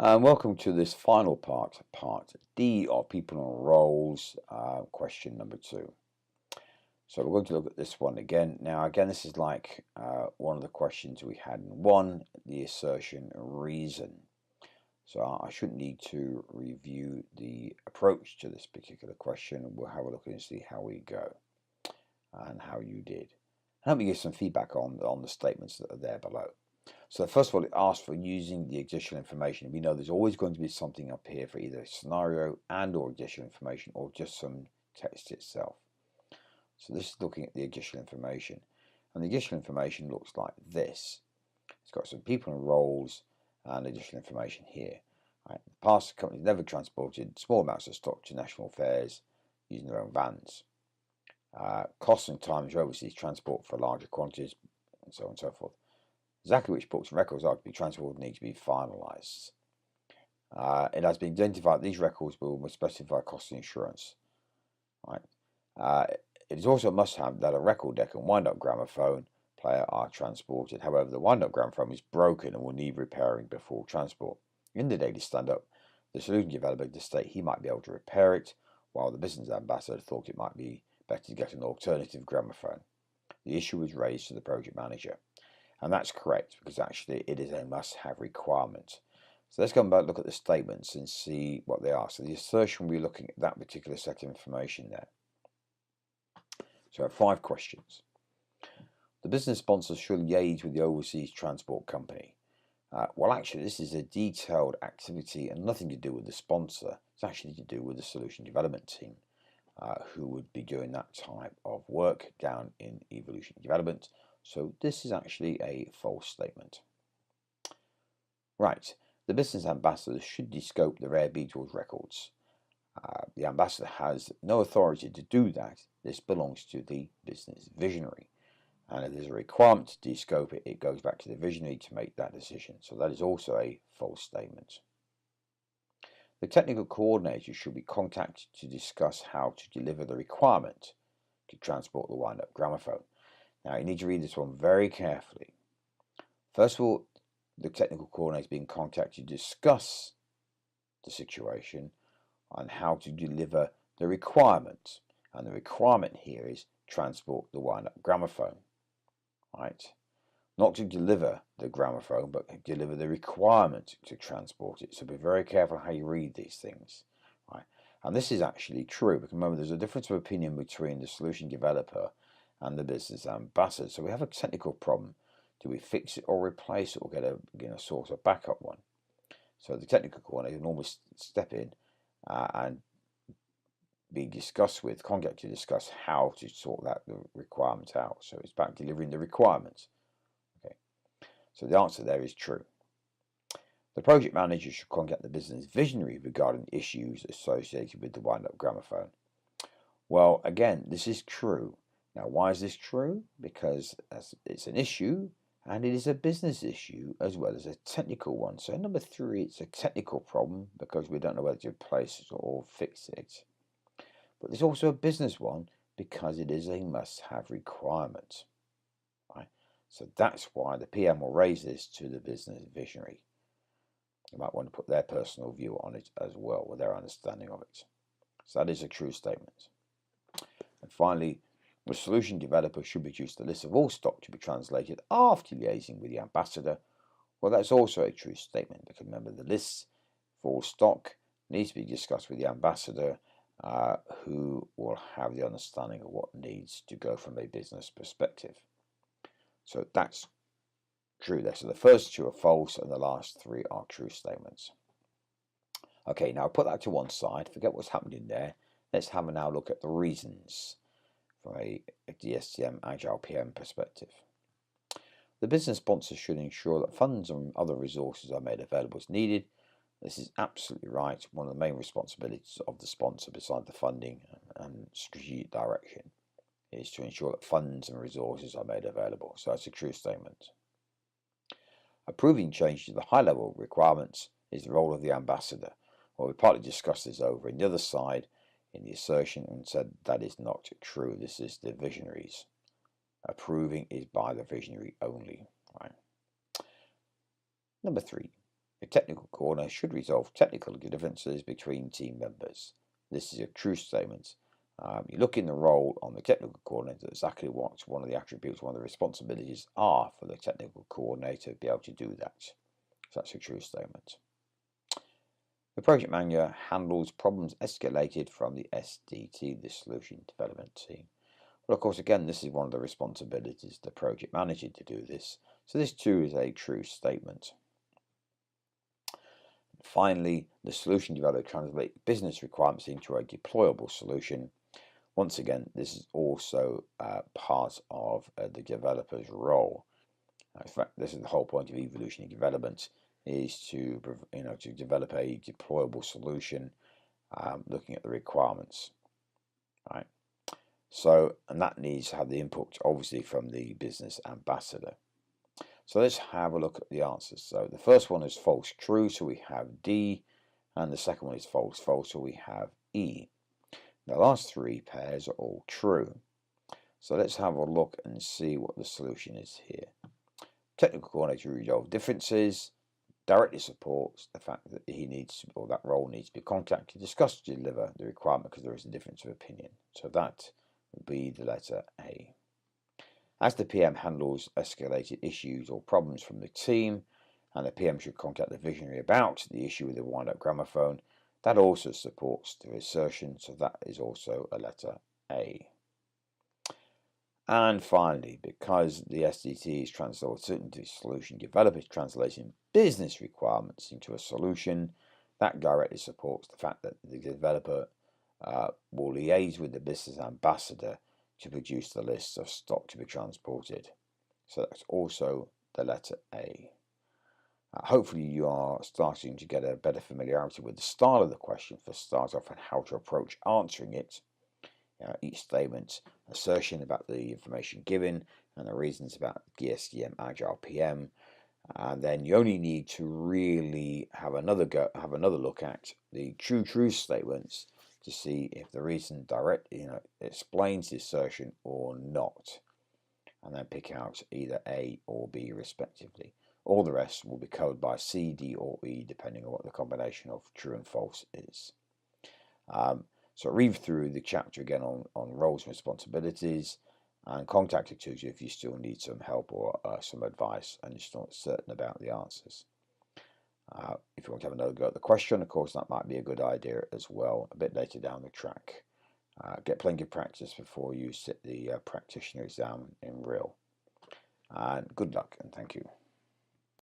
Welcome to this final part, part D of people and roles, question number 2. So we're going to look at this one again. Now, again, this is like one of the questions we had in 1, the assertion reason. So I shouldn't need to review the approach to this particular question. We'll have a look and see how we go and how you did. And let me give some feedback on the statements that are there below. So first of all, it asks for using the additional information. We know there's always going to be something up here for either a scenario and or additional information or just some text itself. So this is looking at the additional information. And the additional information looks like this. It's got some people and roles and additional information here. Right. In the past, the company never transported small amounts of stock to national fairs using their own vans. Costs and times for overseas transport for larger quantities, and so on and so forth. Exactly which books and records are to be transported need to be finalised. It has been identified these records will specify cost of insurance. Right. It is also a must-have that a record deck and wind-up gramophone player are transported. However, the wind-up gramophone is broken and will need repairing before transport. In the daily stand-up, the solution developer to state he might be able to repair it, while the business ambassador thought it might be better to get an alternative gramophone. The issue was raised to the project manager. And that's correct, because actually it is a must-have requirement. So let's go and look at the statements and see what they are. So the assertion, we're looking at that particular set of information there. So I have 5 questions. The business sponsor should liaise with the overseas transport company. Well, actually, this is a detailed activity and nothing to do with the sponsor. It's actually to do with the solution development team, who would be doing that type of work down in evolution development. So this is actually a false statement. Right, the business ambassador should descope the rare Beatles records. The ambassador has no authority to do that. This belongs to the business visionary. And if there's a requirement to descope it, it goes back to the visionary to make that decision. So that is also a false statement. The technical coordinator should be contacted to discuss how to deliver the requirement to transport the wind-up gramophone. Now, you need to read this one very carefully. First of all, the technical coordinator is being contacted to discuss the situation on how to deliver the requirement. And the requirement here is transport the wind-up gramophone. Right? Not to deliver the gramophone, but deliver the requirement to transport it. So be very careful how you read these things. Right? And this is actually true, because remember, there's a difference of opinion between the solution developer and the business ambassador. So we have a technical problem. Do we fix it or replace it or get a sort of backup one? So the technical coordinator can almost step in and be discussed with, contact to discuss how to sort the requirement out. So it's about delivering the requirements. Okay. So the answer there is true. The project manager should contact the business visionary regarding issues associated with the wind-up gramophone. Well, again, this is true. Now, why is this true? Because it's an issue, and it is a business issue as well as a technical one. So number 3, it's a technical problem because we don't know whether to replace it or fix it. But there's also a business one because it is a must-have requirement. Right? So that's why the PM will raise this to the business visionary. You might want to put their personal view on it as well, with their understanding of it. So that is a true statement. And finally, the solution developer should produce the list of all stock to be translated after liaising with the ambassador. Well, that's also a true statement, because remember, the list for all stock needs to be discussed with the ambassador, who will have the understanding of what needs to go from a business perspective. So that's true there. So the first 2 are false and the last 3 are true statements. Okay, now put that to one side. Forget what's happened in there. Let's have a now look at the reasons from a DSTM AgilePM perspective. The business sponsor should ensure that funds and other resources are made available as needed. This is absolutely right. One of the main responsibilities of the sponsor, besides the funding and strategic direction, is to ensure that funds and resources are made available. So that's a true statement. Approving change to the high-level requirements is the role of the ambassador. Well, we partly discussed this over in the other side in the assertion and said that is not true. This is the visionaries. Approving is by the visionary only. Right? Number 3. The technical coordinator should resolve technical differences between team members. This is a true statement. You look in the role on the technical coordinator, exactly what one of the attributes, one of the responsibilities are for the technical coordinator to be able to do that. So that's a true statement. The project manager handles problems escalated from the SDT, the Solution Development Team. Well, of course, again, this is one of the responsibilities of the project manager to do this. So this too is a true statement. Finally, the solution developer translates business requirements into a deployable solution. Once again, this is also part of the developer's role. In fact, this is the whole point of evolutionary development, is to develop a deployable solution, looking at the requirements, right? So, and that needs to have the input, obviously, from the business ambassador. So let's have a look at the answers. So the first one is false, true, so we have D, and the second one is false, false, so we have E. The last three pairs are all true. So let's have a look and see what the solution is here. Technical coordinator resolve differences, directly supports the fact that he needs, or that role needs to be contacted, discuss, deliver the requirement because there is a difference of opinion. So that would be the letter A. As the PM handles escalated issues or problems from the team, and the PM should contact the visionary about the issue with the wind-up gramophone, that also supports the assertion, so that is also a letter A. And finally, because the SDT is translating into a solution, developers translating business requirements into a solution, that directly supports the fact that the developer will liaise with the business ambassador to produce the list of stock to be transported. So that's also the letter A. Hopefully you are starting to get a better familiarity with the style of the question for start off and how to approach answering it. Each statement, assertion about the information given and the reasons about DSDM, AgilePM, and then you only need to really have another look at the true statements to see if the reason directly explains the assertion or not, and then pick out either A or B respectively. All the rest will be coded by C, D, or E depending on what the combination of true and false is. So read through the chapter again on roles and responsibilities, and contact a tutor if you still need some help or some advice and you're still not certain about the answers. If you want to have another go at the question, of course, that might be a good idea as well, a bit later down the track. Get plenty of practice before you sit the practitioner exam in real. And good luck, and thank you.